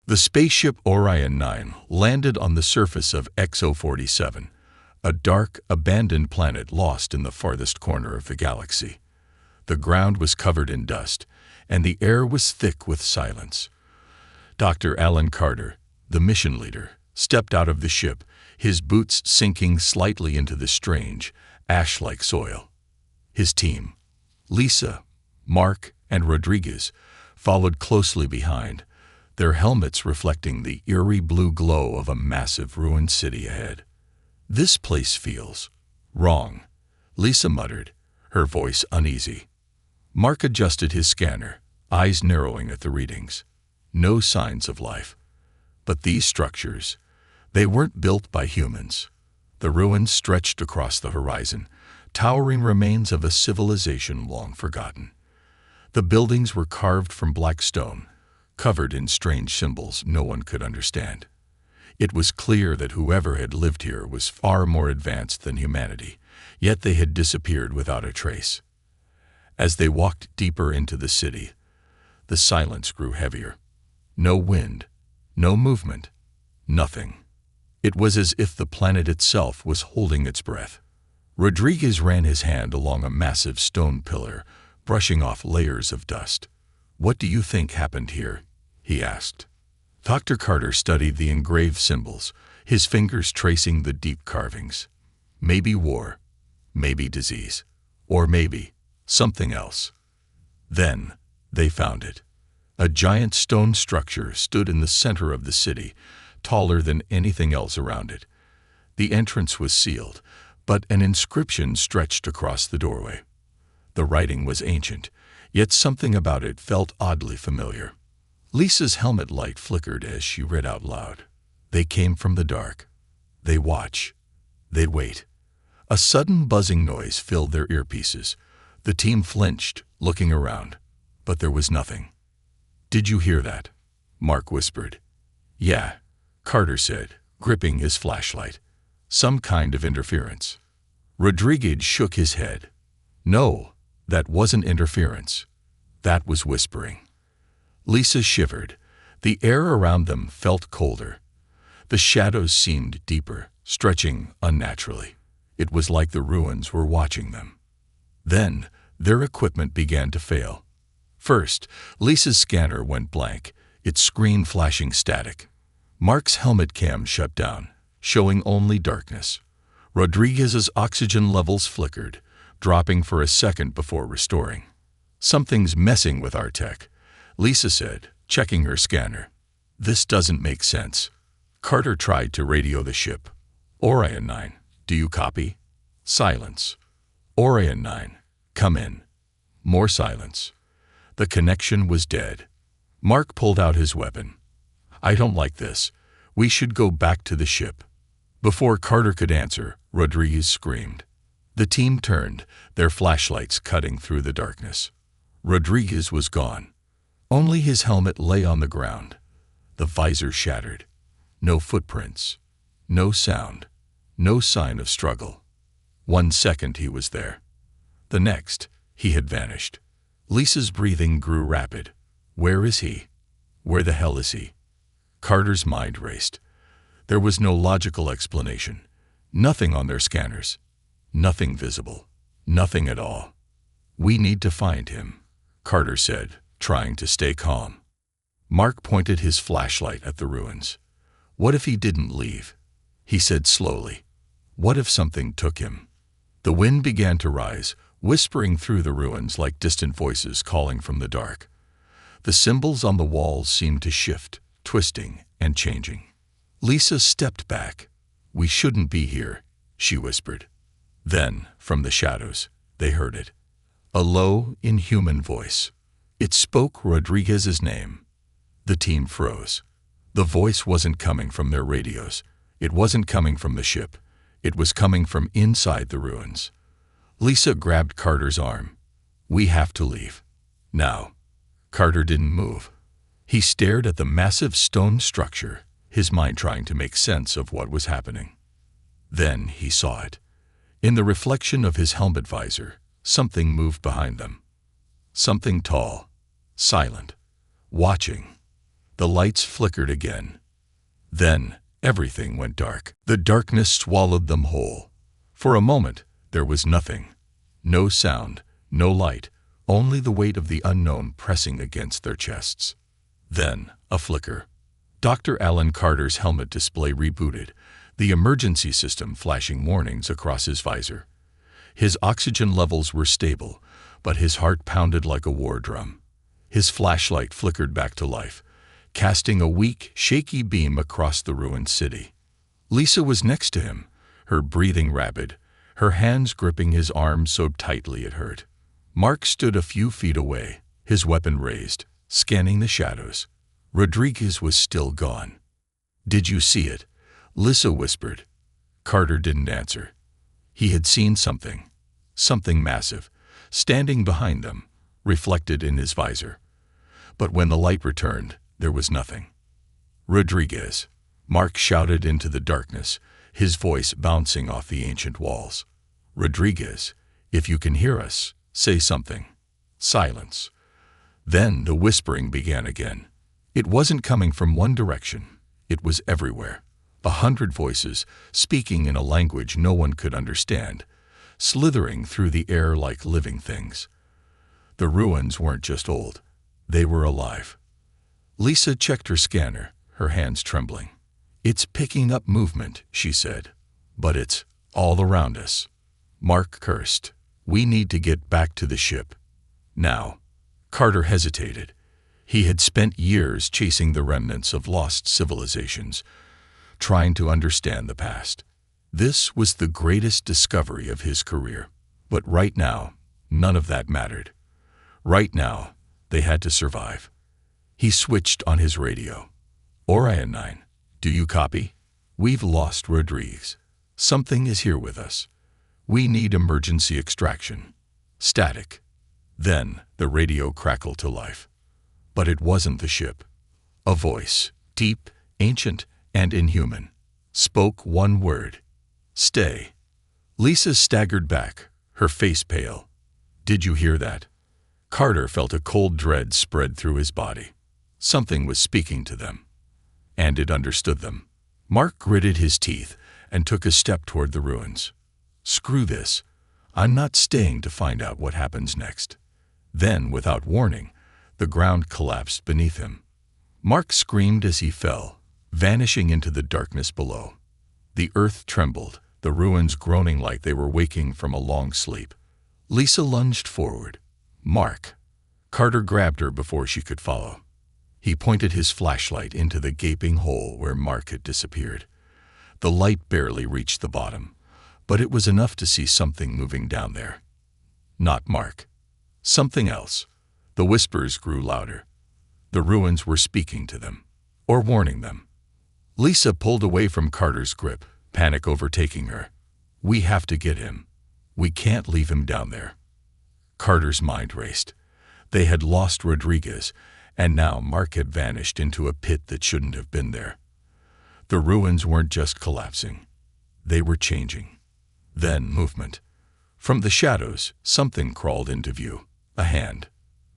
The spaceship Orion 9 landed on the surface of XO-47, a dark, abandoned planet lost in the farthest corner of the galaxy. The ground was covered in dust, and the air was thick with silence. Dr. Alan Carter, the mission leader, stepped out of the ship, his boots sinking slightly into the strange, ash-like soil. His team, Lisa, Mark, and Rodriguez, followed closely behind, their helmets reflecting the eerie blue glow of a massive ruined city ahead. "This place feels wrong," Lisa muttered, her voice uneasy. Mark adjusted his scanner, eyes narrowing at the readings. No signs of life. But these structures, they weren't built by humans. The ruins stretched across the horizon, towering remains of a civilization long forgotten. The buildings were carved from black stone, covered in strange symbols no one could understand. It was clear that whoever had lived here was far more advanced than humanity, yet they had disappeared without a trace. As they walked deeper into the city, the silence grew heavier. No wind, no movement, nothing. It was as if the planet itself was holding its breath. Rodriguez ran his hand along a massive stone pillar, brushing off layers of dust. "What do you think happened here?" he asked. Dr. Carter studied the engraved symbols, his fingers tracing the deep carvings. Maybe war, maybe disease, or maybe something else. Then they found it. A giant stone structure stood in the center of the city, taller than anything else around it. The entrance was sealed, but an inscription stretched across the doorway. The writing was ancient, yet something about it felt oddly familiar. Lisa's helmet light flickered as she read out loud. "They came from the dark. They watch. They wait." A sudden buzzing noise filled their earpieces. The team flinched, looking around, but there was nothing. "Did you hear that?" Mark whispered. "Yeah," Carter said, gripping his flashlight. "Some kind of interference." Rodriguez shook his head. "No, that wasn't interference. That was whispering." Lisa shivered. The air around them felt colder. The shadows seemed deeper, stretching unnaturally. It was like the ruins were watching them. Then, their equipment began to fail. First, Lisa's scanner went blank, its screen flashing static. Mark's helmet cam shut down, showing only darkness. Rodriguez's oxygen levels flickered, dropping for a second before restoring. "Something's messing with our tech," Lisa said, checking her scanner. "This doesn't make sense." Carter tried to radio the ship. "Orion 9, do you copy?" Silence. "Orion 9, come in." More silence. The connection was dead. Mark pulled out his weapon. "I don't like this. We should go back to the ship." Before Carter could answer, Rodriguez screamed. The team turned, their flashlights cutting through the darkness. Rodriguez was gone. Only his helmet lay on the ground. The visor shattered. No footprints. No sound. No sign of struggle. 1 second he was there. The next, he had vanished. Lisa's breathing grew rapid. Where is he? Where the hell is he? Carter's mind raced. There was no logical explanation. Nothing on their scanners. Nothing visible. Nothing at all. "We need to find him," Carter said, trying to stay calm. Mark pointed his flashlight at the ruins. "What if he didn't leave?" he said slowly. "What if something took him?" The wind began to rise, whispering through the ruins like distant voices calling from the dark. The symbols on the walls seemed to shift, twisting and changing. Lisa stepped back. "We shouldn't be here," she whispered. Then, from the shadows, they heard it. A low, inhuman voice. It spoke Rodriguez's name. The team froze. The voice wasn't coming from their radios. It wasn't coming from the ship. It was coming from inside the ruins. Lisa grabbed Carter's arm. "We have to leave. Now." Carter didn't move. He stared at the massive stone structure, his mind trying to make sense of what was happening. Then he saw it. In the reflection of his helmet visor, something moved behind them. Something tall, silent, watching. The lights flickered again. Then everything went dark. The darkness swallowed them whole. For a moment, there was nothing. No sound, no light, only the weight of the unknown pressing against their chests. Then, a flicker. Dr. Alan Carter's helmet display rebooted, the emergency system flashing warnings across his visor. His oxygen levels were stable, but his heart pounded like a war drum. His flashlight flickered back to life, casting a weak, shaky beam across the ruined city. Lisa was next to him, her breathing rapid, her hands gripping his arm so tightly it hurt. Mark stood a few feet away, his weapon raised, scanning the shadows. Rodriguez was still gone. "Did you see it?" Lisa whispered. Carter didn't answer. He had seen something massive, standing behind them, reflected in his visor. But when the light returned, there was nothing. "Rodriguez," Mark shouted into the darkness, his voice bouncing off the ancient walls. "Rodriguez, if you can hear us, say something." Silence. Then the whispering began again. It wasn't coming from one direction. It was everywhere. 100 voices, speaking in a language no one could understand, slithering through the air like living things. The ruins weren't just old. They were alive. Lisa checked her scanner, her hands trembling. "It's picking up movement," she said. "But it's all around us." Mark cursed. "We need to get back to the ship. Now." Carter hesitated. He had spent years chasing the remnants of lost civilizations, trying to understand the past. This was the greatest discovery of his career. But right now, none of that mattered. Right now, they had to survive. He switched on his radio. "Orion 9, do you copy? We've lost Rodriguez. Something is here with us. We need emergency extraction." Static. Then the radio crackled to life. But it wasn't the ship. A voice, deep, ancient, and inhuman, spoke one word: "Stay." Lisa staggered back, her face pale. "Did you hear that?" Carter felt a cold dread spread through his body. Something was speaking to them. And it understood them. Mark gritted his teeth and took a step toward the ruins. "Screw this. I'm not staying to find out what happens next." Then, without warning, the ground collapsed beneath him. Mark screamed as he fell, vanishing into the darkness below. The earth trembled, the ruins groaning like they were waking from a long sleep. Lisa lunged forward. "Mark!" Carter grabbed her before she could follow. He pointed his flashlight into the gaping hole where Mark had disappeared. The light barely reached the bottom, but it was enough to see something moving down there. Not Mark. Something else. The whispers grew louder. The ruins were speaking to them, or warning them. Lisa pulled away from Carter's grip, panic overtaking her. "We have to get him. We can't leave him down there." Carter's mind raced. They had lost Rodriguez, and now Mark had vanished into a pit that shouldn't have been there. The ruins weren't just collapsing. They were changing. Then movement. From the shadows, something crawled into view. A hand.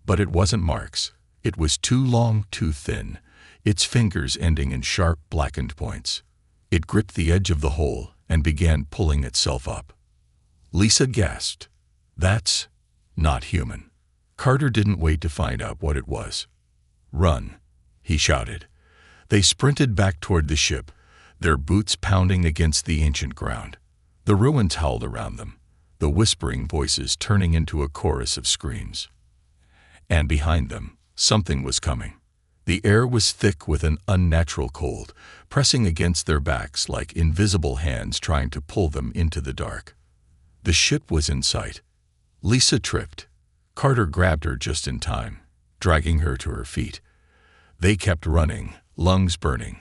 But it wasn't Mark's. It was too long, too thin, its fingers ending in sharp, blackened points. It gripped the edge of the hole and began pulling itself up. Lisa gasped. "That's not human." Carter didn't wait to find out what it was. "Run," he shouted. They sprinted back toward the ship, their boots pounding against the ancient ground. The ruins howled around them, the whispering voices turning into a chorus of screams. And behind them, something was coming. The air was thick with an unnatural cold, pressing against their backs like invisible hands trying to pull them into the dark. The ship was in sight. Lisa tripped. Carter grabbed her just in time, dragging her to her feet. They kept running, lungs burning,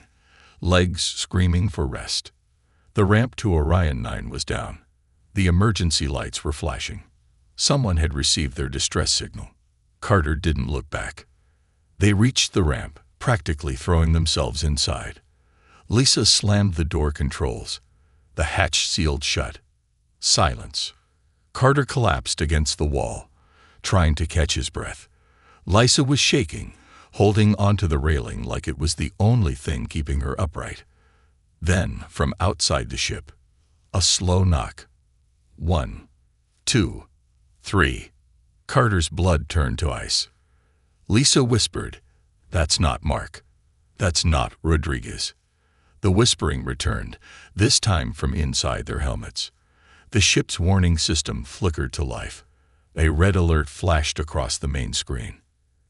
legs screaming for rest. The ramp to Orion 9 was down. The emergency lights were flashing. Someone had received their distress signal. Carter didn't look back. They reached the ramp, practically throwing themselves inside. Lisa slammed the door controls. The hatch sealed shut. Silence. Carter collapsed against the wall, trying to catch his breath. Lisa was shaking, holding onto the railing like it was the only thing keeping her upright. Then, from outside the ship, a slow knock. 1, 2, 3. Carter's blood turned to ice. Lisa whispered, "That's not Mark. That's not Rodriguez." The whispering returned, this time from inside their helmets. The ship's warning system flickered to life. A red alert flashed across the main screen.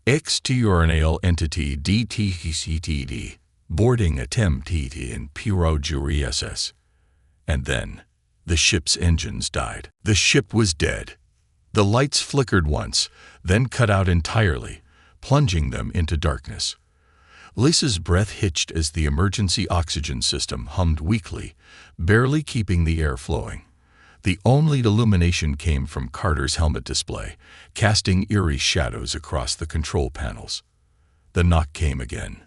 External entity DTCTD. Boarding attempt in Piro Jury SS. And then, the ship's engines died. The ship was dead. The lights flickered once, then cut out entirely, plunging them into darkness. Lisa's breath hitched as the emergency oxygen system hummed weakly, barely keeping the air flowing. The only illumination came from Carter's helmet display, casting eerie shadows across the control panels. The knock came again.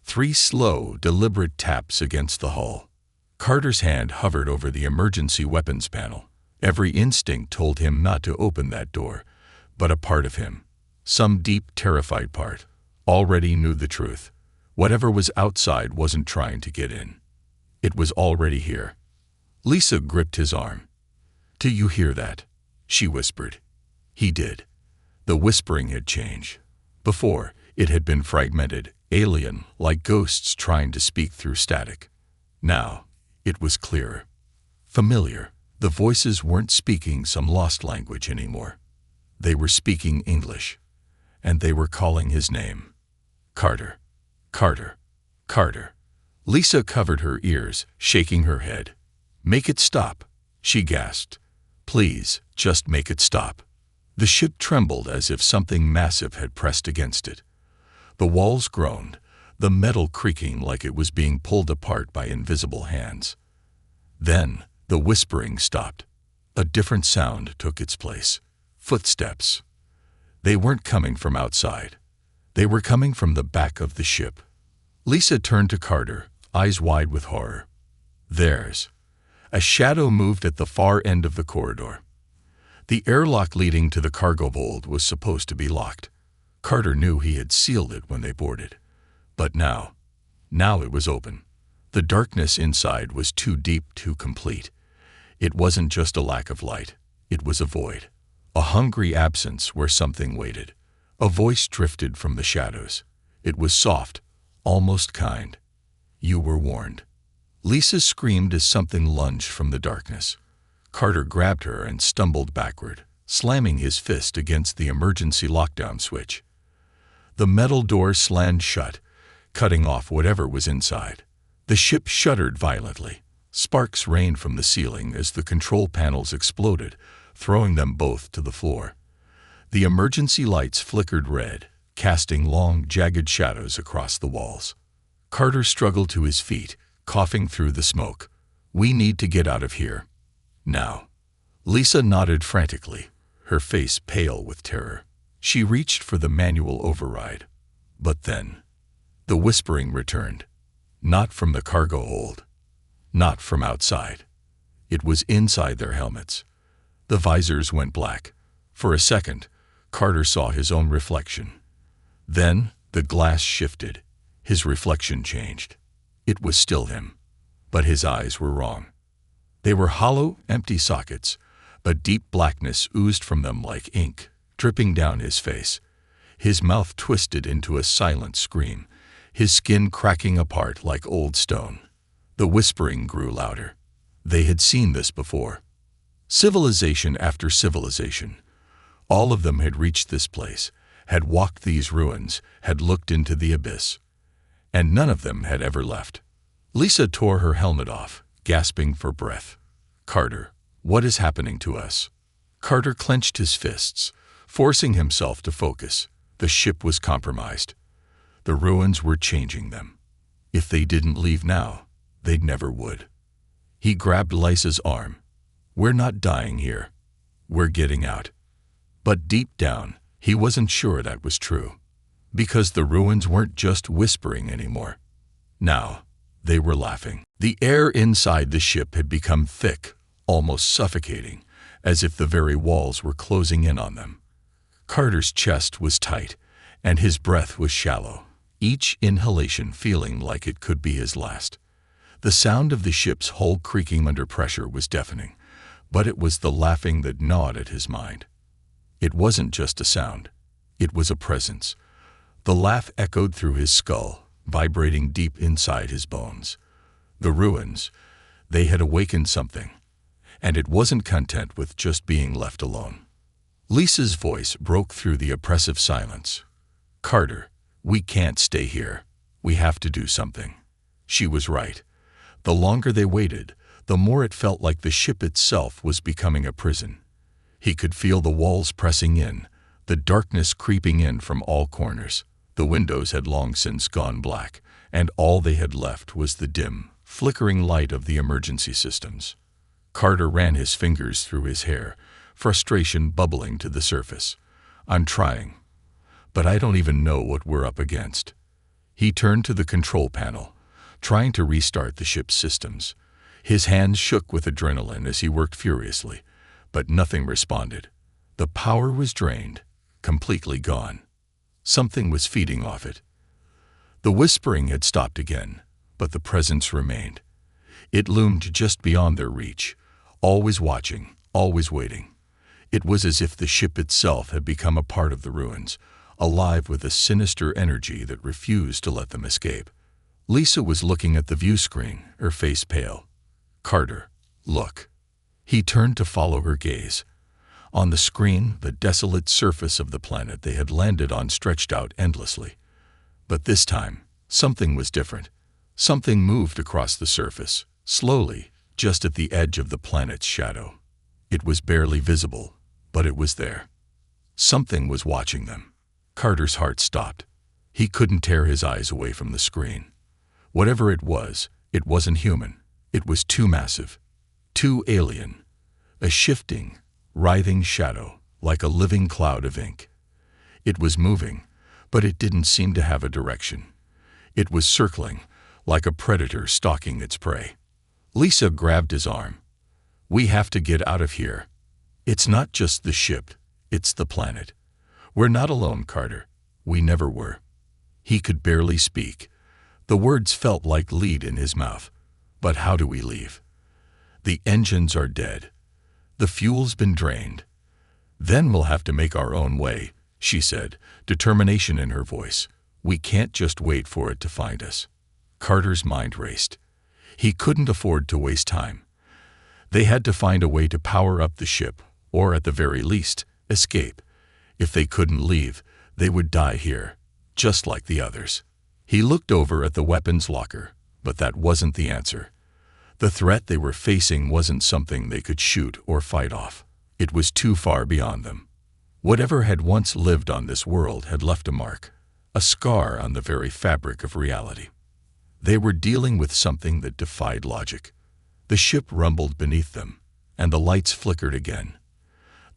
3 slow, deliberate taps against the hull. Carter's hand hovered over the emergency weapons panel. Every instinct told him not to open that door, but a part of him, some deep, terrified part, already knew the truth. Whatever was outside wasn't trying to get in. It was already here. Lisa gripped his arm. "Do you hear that?" she whispered. He did. The whispering had changed. Before, it had been fragmented, alien, like ghosts trying to speak through static. Now, it was clearer. Familiar. The voices weren't speaking some lost language anymore. They were speaking English. And they were calling his name. Carter. Carter. Carter. Lisa covered her ears, shaking her head. "Make it stop," she gasped. "Please, just make it stop." The ship trembled as if something massive had pressed against it. The walls groaned, the metal creaking like it was being pulled apart by invisible hands. Then, the whispering stopped. A different sound took its place. Footsteps. They weren't coming from outside. They were coming from the back of the ship. Lisa turned to Carter, eyes wide with horror. Theirs. A shadow moved at the far end of the corridor. The airlock leading to the cargo hold was supposed to be locked. Carter knew he had sealed it when they boarded. But now it was open. The darkness inside was too deep, too complete. It wasn't just a lack of light. It was a void. A hungry absence where something waited. A voice drifted from the shadows. It was soft, almost kind. "You were warned." Lisa screamed as something lunged from the darkness. Carter grabbed her and stumbled backward, slamming his fist against the emergency lockdown switch. The metal door slammed shut, cutting off whatever was inside. The ship shuddered violently. Sparks rained from the ceiling as the control panels exploded, throwing them both to the floor. The emergency lights flickered red, casting long, jagged shadows across the walls. Carter struggled to his feet, coughing through the smoke. "We need to get out of here. Now." Lisa nodded frantically, her face pale with terror. She reached for the manual override. But then, the whispering returned. Not from the cargo hold. Not from outside. It was inside their helmets. The visors went black. For a second, Carter saw his own reflection. Then, the glass shifted. His reflection changed. It was still him. But his eyes were wrong. They were hollow, empty sockets. A deep blackness oozed from them like ink, dripping down his face. His mouth twisted into a silent scream, his skin cracking apart like old stone. The whispering grew louder. They had seen this before. Civilization after civilization. All of them had reached this place, had walked these ruins, had looked into the abyss. And none of them had ever left. Lisa tore her helmet off, gasping for breath. "Carter, what is happening to us?" Carter clenched his fists, forcing himself to focus. The ship was compromised. The ruins were changing them. If they didn't leave now, they never would. He grabbed Lisa's arm. "We're not dying here. We're getting out." But deep down, he wasn't sure that was true. Because the ruins weren't just whispering anymore. Now, they were laughing. The air inside the ship had become thick, almost suffocating, as if the very walls were closing in on them. Carter's chest was tight, and his breath was shallow, each inhalation feeling like it could be his last. The sound of the ship's hull creaking under pressure was deafening, but it was the laughing that gnawed at his mind. It wasn't just a sound. It was a presence. The laugh echoed through his skull, vibrating deep inside his bones. The ruins, they had awakened something, and it wasn't content with just being left alone. Lisa's voice broke through the oppressive silence. "Carter, we can't stay here. We have to do something." She was right. The longer they waited, the more it felt like the ship itself was becoming a prison. He could feel the walls pressing in, the darkness creeping in from all corners. The windows had long since gone black, and all they had left was the dim, flickering light of the emergency systems. Carter ran his fingers through his hair, frustration bubbling to the surface. "I'm trying, but I don't even know what we're up against." He turned to the control panel, trying to restart the ship's systems. His hands shook with adrenaline as he worked furiously, but nothing responded. The power was drained, completely gone. Something was feeding off it. The whispering had stopped again, but the presence remained. It loomed just beyond their reach, always watching, always waiting. It was as if the ship itself had become a part of the ruins, alive with a sinister energy that refused to let them escape. Lisa was looking at the view screen, her face pale. "Carter, look." He turned to follow her gaze. On the screen, the desolate surface of the planet they had landed on stretched out endlessly. But this time, something was different. Something moved across the surface, slowly, just at the edge of the planet's shadow. It was barely visible, but it was there. Something was watching them. Carter's heart stopped. He couldn't tear his eyes away from the screen. Whatever it wasn't human. It was too massive, too alien. A shifting, writhing shadow, like a living cloud of ink. It was moving, but it didn't seem to have a direction. It was circling, like a predator stalking its prey. Lisa grabbed his arm. "We have to get out of here. It's not just the ship, it's the planet. We're not alone, Carter. We never were." He could barely speak. The words felt like lead in his mouth. "But how do we leave? The engines are dead. The fuel's been drained. Then we'll have to make our own way," she said, determination in her voice. "We can't just wait for it to find us." Carter's mind raced. He couldn't afford to waste time. They had to find a way to power up the ship, or at the very least, escape. If they couldn't leave, they would die here, just like the others. He looked over at the weapons locker, but that wasn't the answer. The threat they were facing wasn't something they could shoot or fight off. It was too far beyond them. Whatever had once lived on this world had left a mark, a scar on the very fabric of reality. They were dealing with something that defied logic. The ship rumbled beneath them, and the lights flickered again.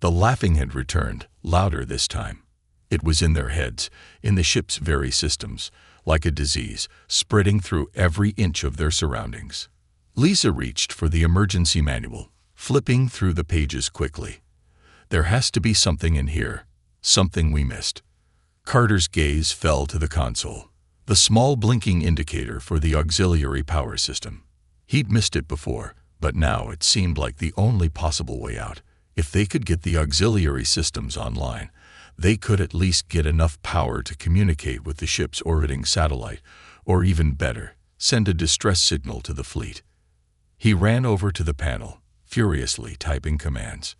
The laughing had returned, louder this time. It was in their heads, in the ship's very systems, like a disease, spreading through every inch of their surroundings. Lisa reached for the emergency manual, flipping through the pages quickly. "There has to be something in here, something we missed." Carter's gaze fell to the console, the small blinking indicator for the auxiliary power system. He'd missed it before, but now it seemed like the only possible way out. If they could get the auxiliary systems online, they could at least get enough power to communicate with the ship's orbiting satellite, or even better, send a distress signal to the fleet. He ran over to the panel, furiously typing commands.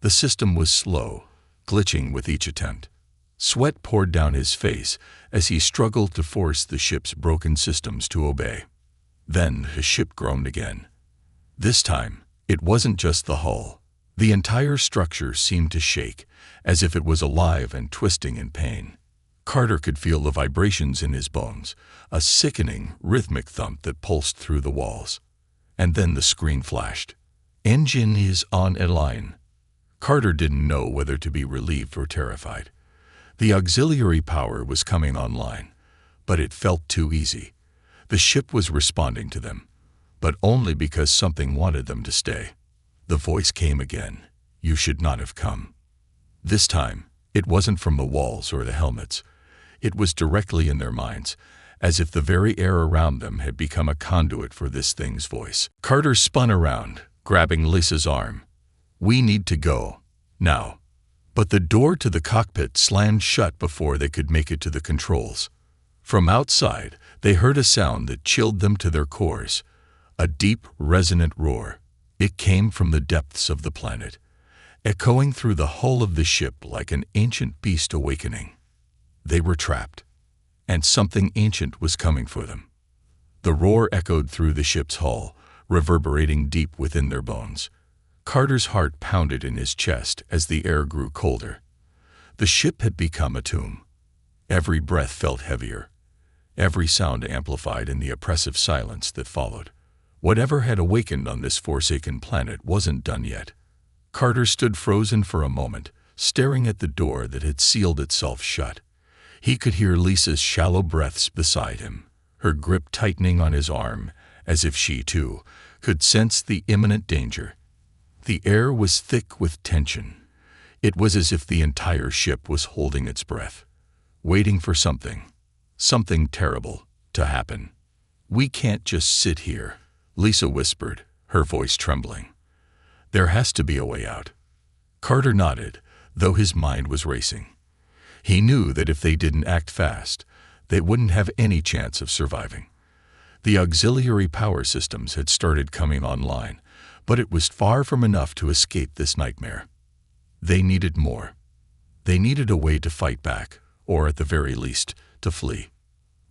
The system was slow, glitching with each attempt. Sweat poured down his face as he struggled to force the ship's broken systems to obey. Then the ship groaned again. This time, it wasn't just the hull. The entire structure seemed to shake, as if it was alive and twisting in pain. Carter could feel the vibrations in his bones, a sickening, rhythmic thump that pulsed through the walls. And then the screen flashed. "Engine is on a line." Carter didn't know whether to be relieved or terrified. The auxiliary power was coming online, but it felt too easy. The ship was responding to them, but only because something wanted them to stay. The voice came again. "You should not have come." This time, it wasn't from the walls or the helmets. It was directly in their minds, as if the very air around them had become a conduit for this thing's voice. Carter spun around, grabbing Lisa's arm. "We need to go. Now." But the door to the cockpit slammed shut before they could make it to the controls. From outside, they heard a sound that chilled them to their cores. A deep, resonant roar. It came from the depths of the planet, echoing through the hull of the ship like an ancient beast awakening. They were trapped, and something ancient was coming for them. The roar echoed through the ship's hull, reverberating deep within their bones. Carter's heart pounded in his chest as the air grew colder. The ship had become a tomb. Every breath felt heavier, every sound amplified in the oppressive silence that followed. Whatever had awakened on this forsaken planet wasn't done yet. Carter stood frozen for a moment, staring at the door that had sealed itself shut. He could hear Lisa's shallow breaths beside him, her grip tightening on his arm, as if she, too, could sense the imminent danger. The air was thick with tension. It was as if the entire ship was holding its breath, waiting for something terrible, to happen. "We can't just sit here," Lisa whispered, her voice trembling. "There has to be a way out." Carter nodded, though his mind was racing. He knew that if they didn't act fast, they wouldn't have any chance of surviving. The auxiliary power systems had started coming online, but it was far from enough to escape this nightmare. They needed more. They needed a way to fight back, or at the very least, to flee.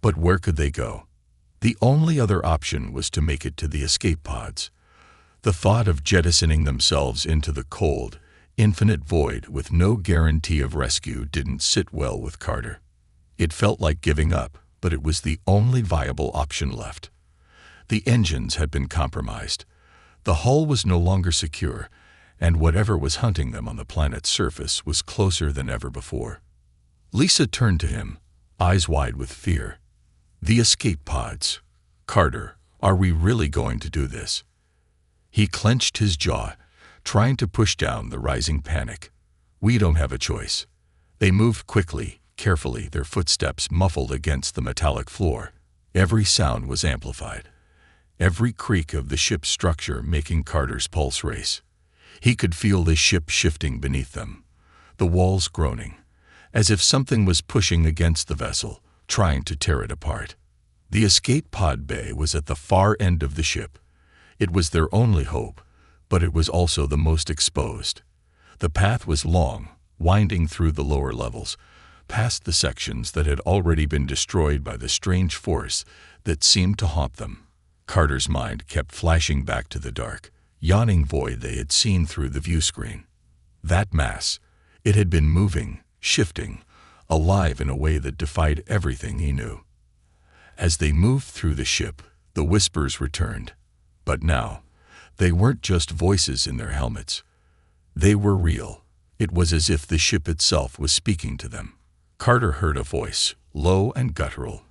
But where could they go? The only other option was to make it to the escape pods. The thought of jettisoning themselves into the cold, infinite void with no guarantee of rescue didn't sit well with Carter. It felt like giving up, but it was the only viable option left. The engines had been compromised. The hull was no longer secure, and whatever was hunting them on the planet's surface was closer than ever before. Lisa turned to him, eyes wide with fear. "The escape pods. Carter, are we really going to do this?" He clenched his jaw, trying to push down the rising panic. "We don't have a choice." They moved quickly, carefully, their footsteps muffled against the metallic floor. Every sound was amplified, every creak of the ship's structure making Carter's pulse race. He could feel the ship shifting beneath them, the walls groaning, as if something was pushing against the vessel, trying to tear it apart. The escape pod bay was at the far end of the ship. It was their only hope, but it was also the most exposed. The path was long, winding through the lower levels, past the sections that had already been destroyed by the strange force that seemed to haunt them. Carter's mind kept flashing back to the dark, yawning void they had seen through the view screen. That mass, it had been moving, shifting, alive in a way that defied everything he knew. As they moved through the ship, the whispers returned. But now, they weren't just voices in their helmets. They were real. It was as if the ship itself was speaking to them. Carter heard a voice, low and guttural,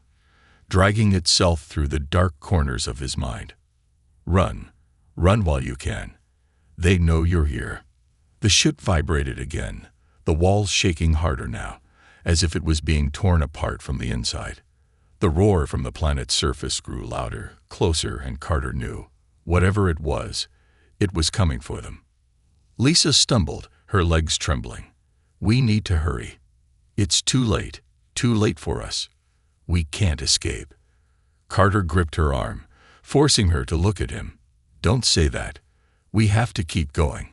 dragging itself through the dark corners of his mind. "Run. Run while you can. They know you're here." The ship vibrated again, the walls shaking harder now, as if it was being torn apart from the inside. The roar from the planet's surface grew louder, closer, and Carter knew, whatever it was coming for them. Lisa stumbled, her legs trembling. "We need to hurry. It's too late for us. We can't escape." Carter gripped her arm, forcing her to look at him. "Don't say that. We have to keep going.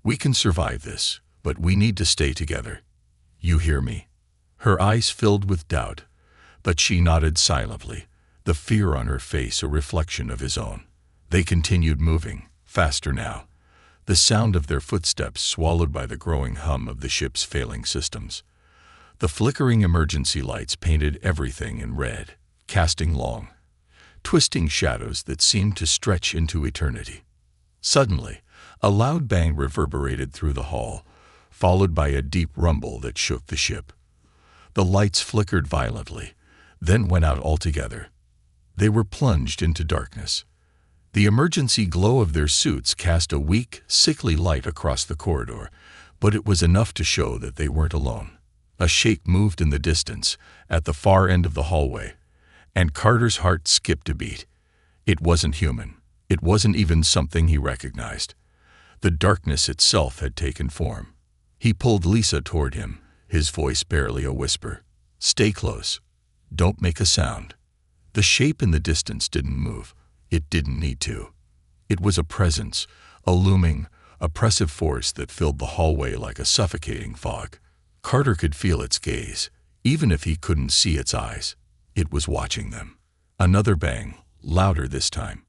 We can survive this, but we need to stay together. You hear me?" Her eyes filled with doubt, but she nodded silently, the fear on her face a reflection of his own. They continued moving, faster now, the sound of their footsteps swallowed by the growing hum of the ship's failing systems. The flickering emergency lights painted everything in red, casting long, twisting shadows that seemed to stretch into eternity. Suddenly, a loud bang reverberated through the hall, followed by a deep rumble that shook the ship. The lights flickered violently, then went out altogether. They were plunged into darkness. The emergency glow of their suits cast a weak, sickly light across the corridor, but it was enough to show that they weren't alone. A shape moved in the distance, at the far end of the hallway, and Carter's heart skipped a beat. It wasn't human. It wasn't even something he recognized. The darkness itself had taken form. He pulled Lisa toward him, his voice barely a whisper. "Stay close. Don't make a sound." The shape in the distance didn't move. It didn't need to. It was a presence, a looming, oppressive force that filled the hallway like a suffocating fog. Carter could feel its gaze, even if he couldn't see its eyes. It was watching them. Another bang, louder this time.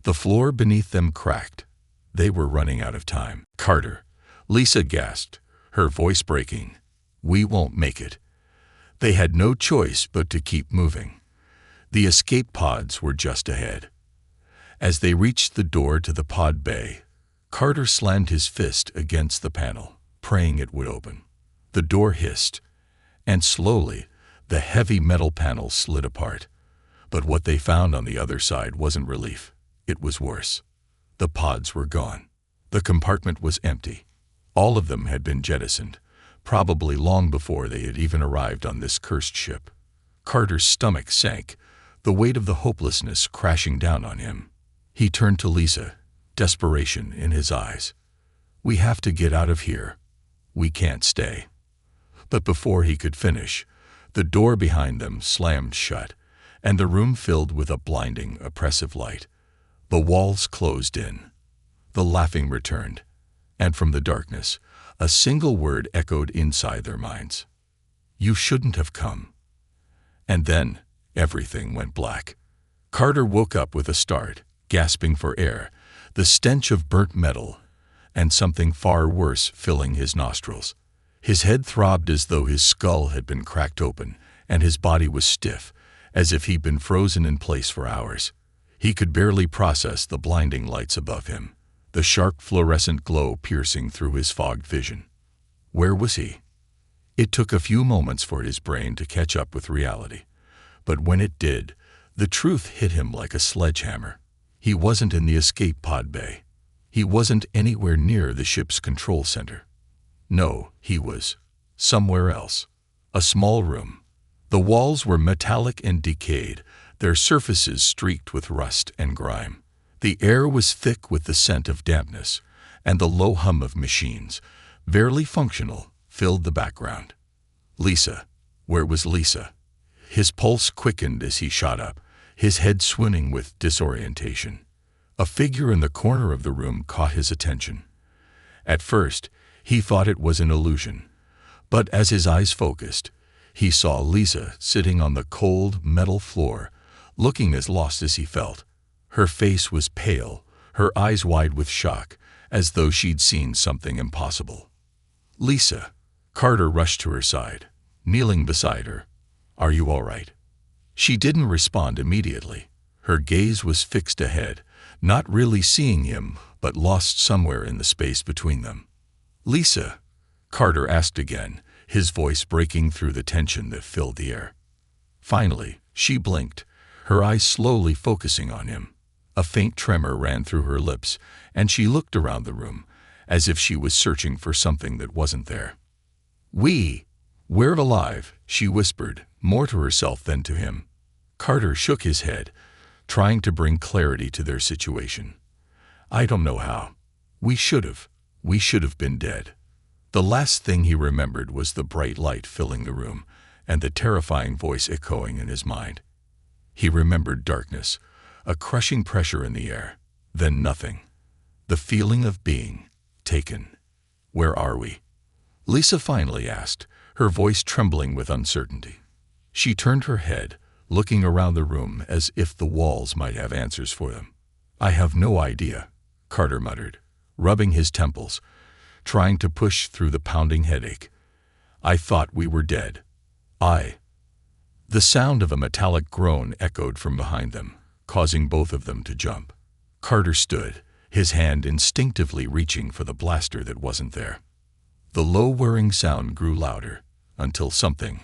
The floor beneath them cracked. They were running out of time. "Carter," Lisa gasped, her voice breaking. "We won't make it." They had no choice but to keep moving. The escape pods were just ahead. As they reached the door to the pod bay, Carter slammed his fist against the panel, praying it would open. The door hissed, and slowly, the heavy metal panel slid apart. But what they found on the other side wasn't relief. It was worse. The pods were gone. The compartment was empty. All of them had been jettisoned, probably long before they had even arrived on this cursed ship. Carter's stomach sank, the weight of the hopelessness crashing down on him. He turned to Lisa, desperation in his eyes. "We have to get out of here. We can't stay." But before he could finish, the door behind them slammed shut, and the room filled with a blinding, oppressive light. The walls closed in. The laughing returned, and from the darkness, a single word echoed inside their minds. "You shouldn't have come." And then everything went black. Carter woke up with a start, gasping for air, the stench of burnt metal, and something far worse filling his nostrils. His head throbbed as though his skull had been cracked open, and his body was stiff, as if he'd been frozen in place for hours. He could barely process the blinding lights above him, the sharp fluorescent glow piercing through his fogged vision. Where was he? It took a few moments for his brain to catch up with reality, but when it did, the truth hit him like a sledgehammer. He wasn't in the escape pod bay. He wasn't anywhere near the ship's control center. No, he was somewhere else. A small room. The walls were metallic and decayed, their surfaces streaked with rust and grime. The air was thick with the scent of dampness, and the low hum of machines, barely functional, filled the background. Lisa. Where was Lisa? His pulse quickened as he shot up, his head swimming with disorientation. A figure in the corner of the room caught his attention. At first, he thought it was an illusion, but as his eyes focused, he saw Lisa sitting on the cold metal floor, looking as lost as he felt. Her face was pale, her eyes wide with shock, as though she'd seen something impossible. "Lisa." Carter rushed to her side, kneeling beside her. "Are you all right?" She didn't respond immediately. Her gaze was fixed ahead, not really seeing him, but lost somewhere in the space between them. "Lisa?" Carter asked again, his voice breaking through the tension that filled the air. Finally, she blinked, her eyes slowly focusing on him. A faint tremor ran through her lips, and she looked around the room, as if she was searching for something that wasn't there. We're alive," she whispered, more to herself than to him. Carter shook his head, trying to bring clarity to their situation. "I don't know how. We should have been dead." The last thing he remembered was the bright light filling the room, and the terrifying voice echoing in his mind. He remembered darkness, a crushing pressure in the air, then nothing. The feeling of being taken. "Where are we?" Lisa finally asked, her voice trembling with uncertainty. She turned her head, looking around the room as if the walls might have answers for them. "I have no idea," Carter muttered, rubbing his temples, trying to push through the pounding headache. "I thought we were dead. The sound of a metallic groan echoed from behind them, causing both of them to jump. Carter stood, his hand instinctively reaching for the blaster that wasn't there. The low whirring sound grew louder, until something,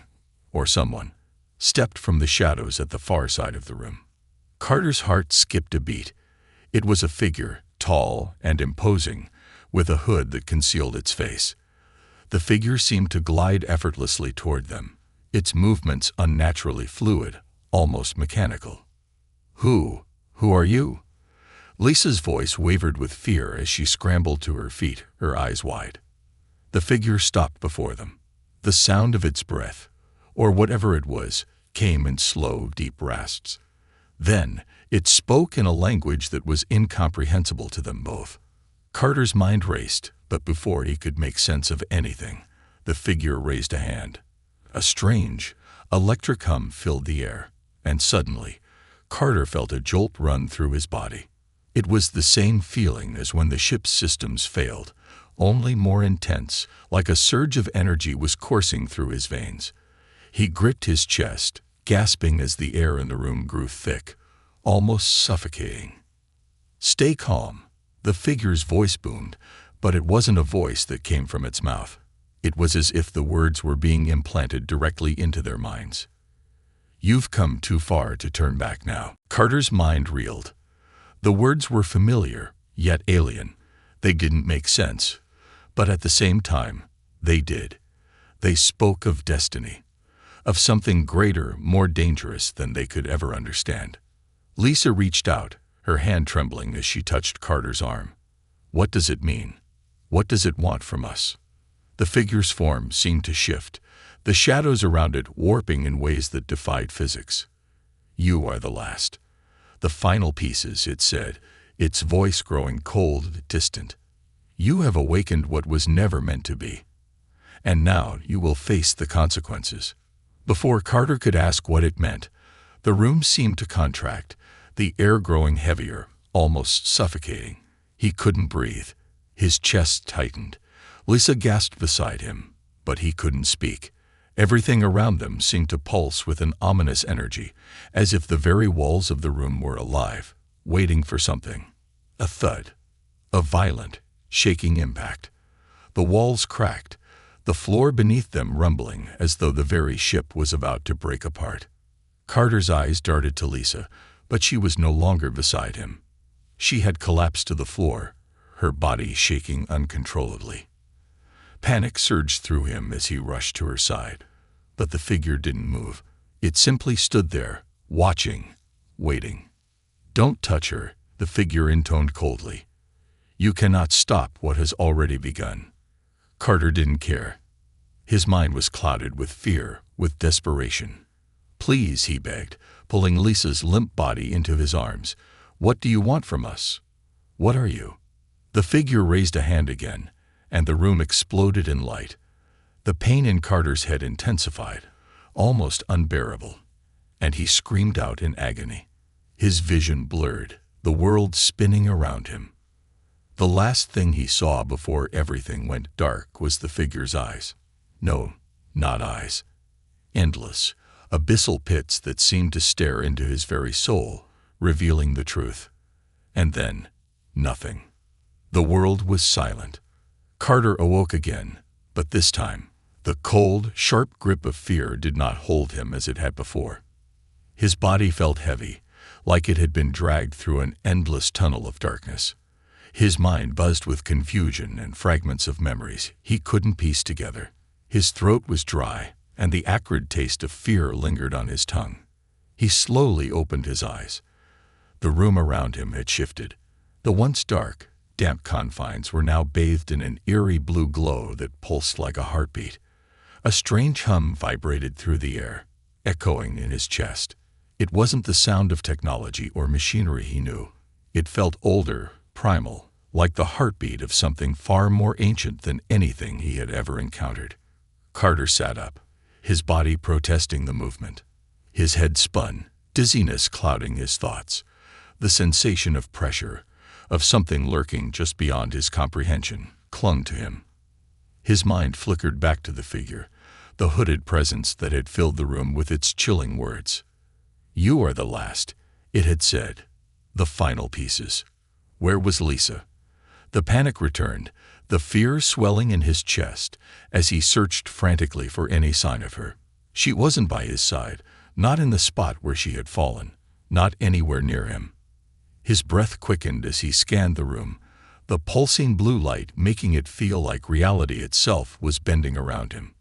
or someone, stepped from the shadows at the far side of the room. Carter's heart skipped a beat. It was a figure, tall and imposing, with a hood that concealed its face. The figure seemed to glide effortlessly toward them, its movements unnaturally fluid, almost mechanical. Who are you?" Lisa's voice wavered with fear as she scrambled to her feet, her eyes wide. The figure stopped before them. The sound of its breath, or whatever it was, came in slow, deep rasps. Then, it spoke in a language that was incomprehensible to them both. Carter's mind raced, but before he could make sense of anything, the figure raised a hand. A strange, electric hum filled the air, and suddenly, Carter felt a jolt run through his body. It was the same feeling as when the ship's systems failed, only more intense, like a surge of energy was coursing through his veins. He gripped his chest, gasping as the air in the room grew thick, almost suffocating. "Stay calm," the figure's voice boomed, but it wasn't a voice that came from its mouth. It was as if the words were being implanted directly into their minds. "You've come too far to turn back now." Carter's mind reeled. The words were familiar, yet alien. They didn't make sense, but at the same time, they did. They spoke of destiny, of something greater, more dangerous than they could ever understand. Lisa reached out, her hand trembling as she touched Carter's arm. "What does it mean? What does it want from us?" The figure's form seemed to shift, the shadows around it warping in ways that defied physics. "You are the last. The final pieces," it said, its voice growing cold, distant. "You have awakened what was never meant to be. And now you will face the consequences." Before Carter could ask what it meant, the room seemed to contract, the air growing heavier, almost suffocating. He couldn't breathe. His chest tightened. Lisa gasped beside him, but he couldn't speak. Everything around them seemed to pulse with an ominous energy, as if the very walls of the room were alive, waiting for something. A thud. A violent, shaking impact. The walls cracked, the floor beneath them rumbling as though the very ship was about to break apart. Carter's eyes darted to Lisa, but she was no longer beside him. She had collapsed to the floor, her body shaking uncontrollably. Panic surged through him as he rushed to her side. But the figure didn't move. It simply stood there, watching, waiting. "Don't touch her," the figure intoned coldly. "You cannot stop what has already begun." Carter didn't care. His mind was clouded with fear, with desperation. "Please," he begged, pulling Lisa's limp body into his arms. "What do you want from us? What are you?" The figure raised a hand again, and the room exploded in light. The pain in Carter's head intensified, almost unbearable, and he screamed out in agony. His vision blurred, the world spinning around him. The last thing he saw before everything went dark was the figure's eyes. No, not eyes. Endless, abyssal pits that seemed to stare into his very soul, revealing the truth. And then, nothing. The world was silent. Carter awoke again, but this time, the cold, sharp grip of fear did not hold him as it had before. His body felt heavy, like it had been dragged through an endless tunnel of darkness. His mind buzzed with confusion and fragments of memories he couldn't piece together. His throat was dry, and the acrid taste of fear lingered on his tongue. He slowly opened his eyes. The room around him had shifted. The once dark, damp confines were now bathed in an eerie blue glow that pulsed like a heartbeat. A strange hum vibrated through the air, echoing in his chest. It wasn't the sound of technology or machinery he knew. It felt older, primal, like the heartbeat of something far more ancient than anything he had ever encountered. Carter sat up, his body protesting the movement. His head spun, dizziness clouding his thoughts. The sensation of pressure, of something lurking just beyond his comprehension, clung to him. His mind flickered back to the figure, the hooded presence that had filled the room with its chilling words. "You are the last," it had said. The final pieces. Where was Lisa? The panic returned, the fear swelling in his chest as he searched frantically for any sign of her. She wasn't by his side, not in the spot where she had fallen, not anywhere near him. His breath quickened as he scanned the room, the pulsing blue light making it feel like reality itself was bending around him.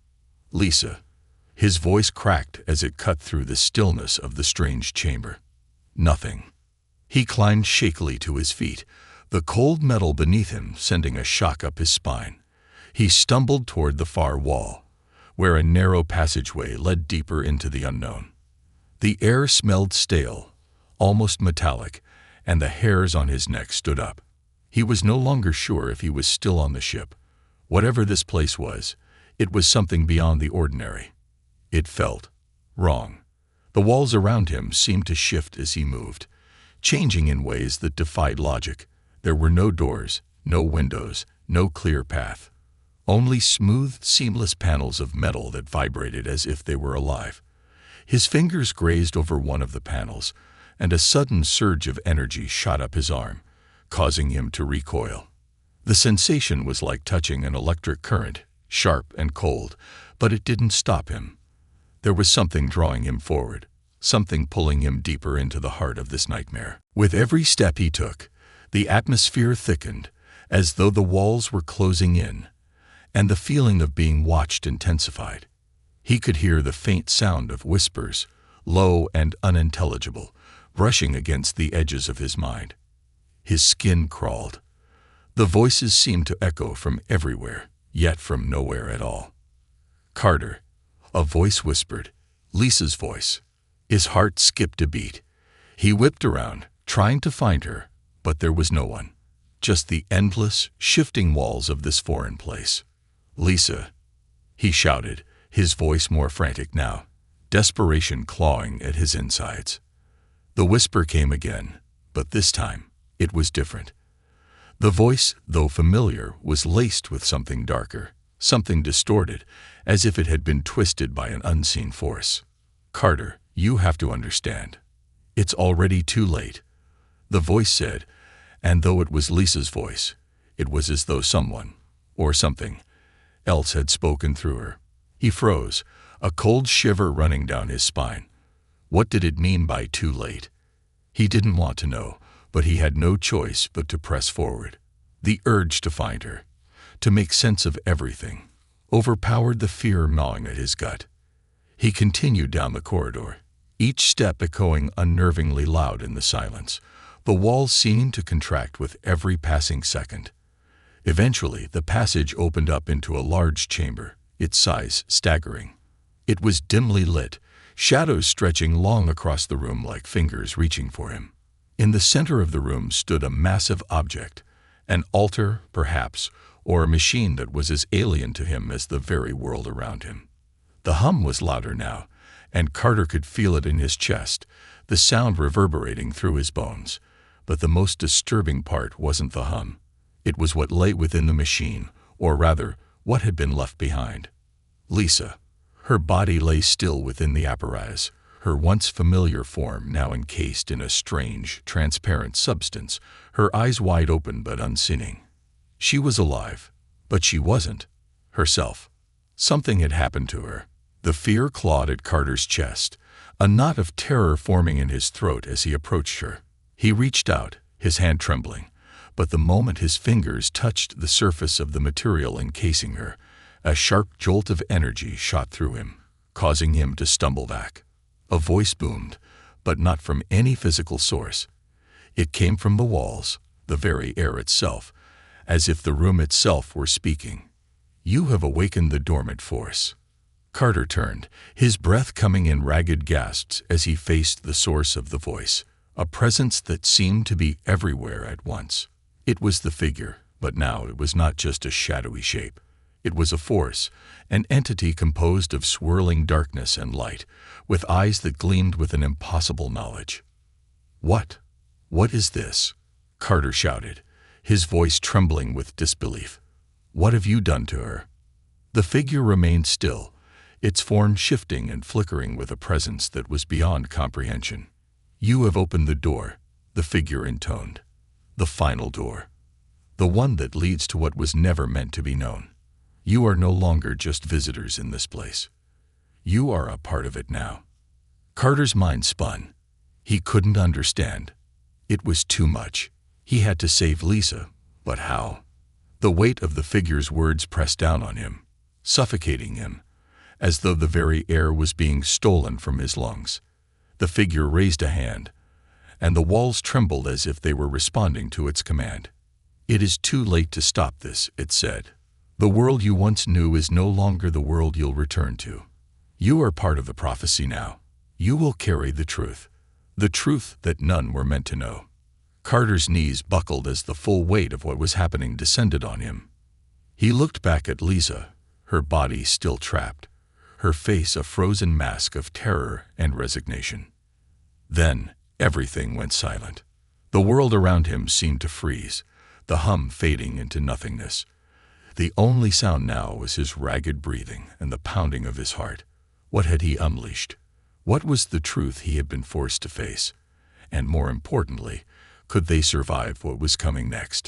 "Lisa." His voice cracked as it cut through the stillness of the strange chamber. "Nothing." He climbed shakily to his feet, the cold metal beneath him sending a shock up his spine. He stumbled toward the far wall, where a narrow passageway led deeper into the unknown. The air smelled stale, almost metallic, and the hairs on his neck stood up. He was no longer sure if he was still on the ship. Whatever this place was, it was something beyond the ordinary. It felt wrong. The walls around him seemed to shift as he moved, changing in ways that defied logic. There were no doors, no windows, no clear path. Only smooth, seamless panels of metal that vibrated as if they were alive. His fingers grazed over one of the panels, and a sudden surge of energy shot up his arm, causing him to recoil. The sensation was like touching an electric current, sharp and cold, but it didn't stop him. There was something drawing him forward, something pulling him deeper into the heart of this nightmare. With every step he took, the atmosphere thickened, as though the walls were closing in, and the feeling of being watched intensified. He could hear the faint sound of whispers, low and unintelligible, brushing against the edges of his mind. His skin crawled. The voices seemed to echo from everywhere, yet from nowhere at all. "Carter," a voice whispered, Lisa's voice. His heart skipped a beat. He whipped around, trying to find her, but there was no one. Just the endless, shifting walls of this foreign place. "Lisa," he shouted, his voice more frantic now, desperation clawing at his insides. The whisper came again, but this time it was different. The voice, though familiar, was laced with something darker, something distorted, as if it had been twisted by an unseen force. "Carter, you have to understand. It's already too late," the voice said, and though it was Lisa's voice, it was as though someone, or something, else had spoken through her. He froze, a cold shiver running down his spine. What did it mean by too late? He didn't want to know, but he had no choice but to press forward. The urge to find her, to make sense of everything, overpowered the fear gnawing at his gut. He continued down the corridor, each step echoing unnervingly loud in the silence, the walls seeming to contract with every passing second. Eventually, the passage opened up into a large chamber, its size staggering. It was dimly lit, shadows stretching long across the room like fingers reaching for him. In the center of the room stood a massive object, an altar, perhaps, or a machine that was as alien to him as the very world around him. The hum was louder now, and Carter could feel it in his chest, the sound reverberating through his bones. But the most disturbing part wasn't the hum. It was what lay within the machine, or rather, what had been left behind. Lisa. Her body lay still within the apparatus, her once familiar form now encased in a strange, transparent substance, her eyes wide open but unseeing. She was alive, but she wasn't herself. Something had happened to her. The fear clawed at Carter's chest, a knot of terror forming in his throat as he approached her. He reached out, his hand trembling, but the moment his fingers touched the surface of the material encasing her, a sharp jolt of energy shot through him, causing him to stumble back. A voice boomed, but not from any physical source. It came from the walls, the very air itself, as if the room itself were speaking. "You have awakened the dormant force." Carter turned, his breath coming in ragged gasps as he faced the source of the voice, a presence that seemed to be everywhere at once. It was the figure, but now it was not just a shadowy shape. It was a force, an entity composed of swirling darkness and light, with eyes that gleamed with an impossible knowledge. What is this?" Carter shouted, his voice trembling with disbelief. "What have you done to her?" The figure remained still, its form shifting and flickering with a presence that was beyond comprehension. "You have opened the door," the figure intoned. "The final door. The one that leads to what was never meant to be known. You are no longer just visitors in this place. You are a part of it now." Carter's mind spun. He couldn't understand. It was too much. He had to save Lisa, But how? The weight of the figure's words pressed down on him, suffocating him, as though the very air was being stolen from his lungs. The figure raised a hand, and the walls trembled as if they were responding to its command. "It is too late to stop this," it said. "The world you once knew is no longer the world you'll return to. You are part of the prophecy now. You will carry the truth that none were meant to know." Carter's knees buckled as the full weight of what was happening descended on him. He looked back at Lisa, her body still trapped, her face a frozen mask of terror and resignation. Then everything went silent. The world around him seemed to freeze, the hum fading into nothingness. The only sound now was his ragged breathing and the pounding of his heart. What had he unleashed? What was the truth he had been forced to face? And more importantly, could they survive what was coming next?